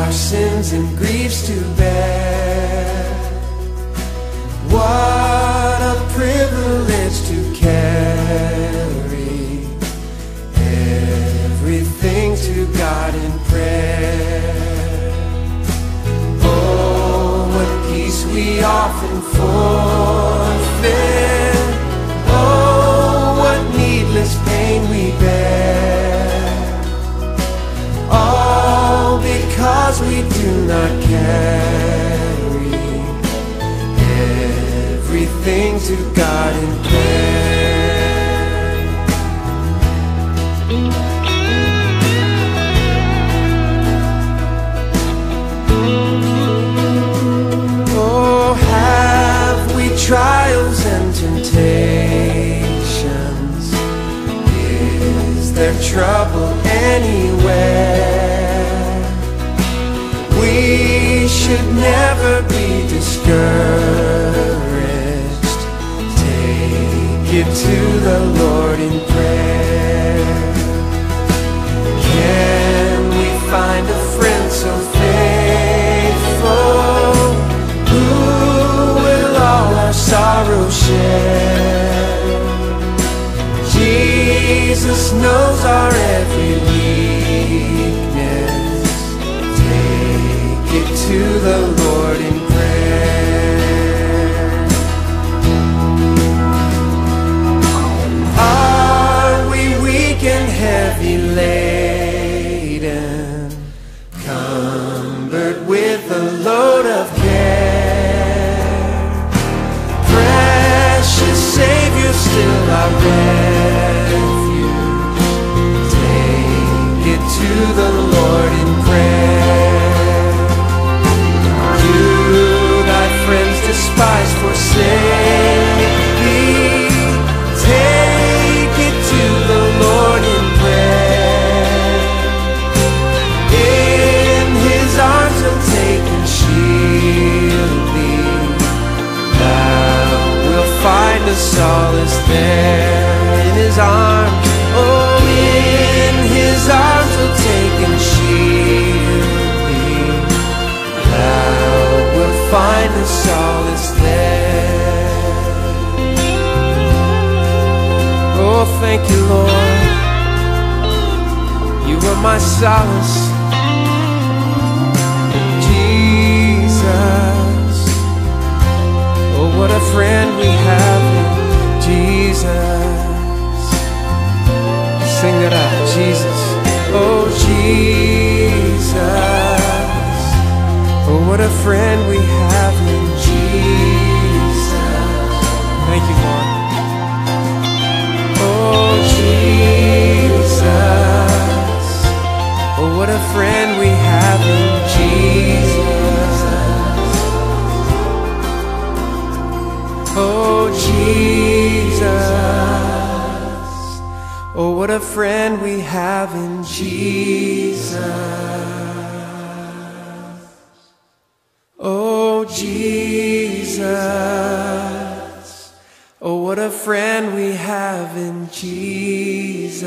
our sins and griefs to bear. What a privilege to carry everything to God in prayer. Oh, what peace we often forfeit. Oh, what needless pain we bear. All because we do not carry everything to God in prayer. Oh, have we trials and temptations? Is there trouble anywhere? We should never be discouraged. Take it to the Lord in prayer. Can we find a friend so faithful, who will all our sorrow share? Jesus knows our every weakness. Take it to the Lord in prayer. Are we weak and heavy laden, cumbered with a load of care? Precious Savior, still our refuge. Take it to the Lord in prayer. Do thy friends despise, forsake thee? Take it to the Lord in prayer. In his arms he'll take and shield thee. Thou wilt find a solace there. In his arms, oh, in his arms he'll take and shield thee. Thou wilt find a solace there. Oh, thank you, Lord. You are my solace, Jesus. Oh, what a friend we have in Jesus. Sing that out, Jesus. Oh, Jesus. Oh, what a friend we have in Jesus. Thank you, Lord. Oh, Jesus. Oh, what a friend we have in Jesus. Oh, Jesus. Oh, what a friend we have in Jesus. Oh, Jesus. Oh, what a friend we have in Jesus.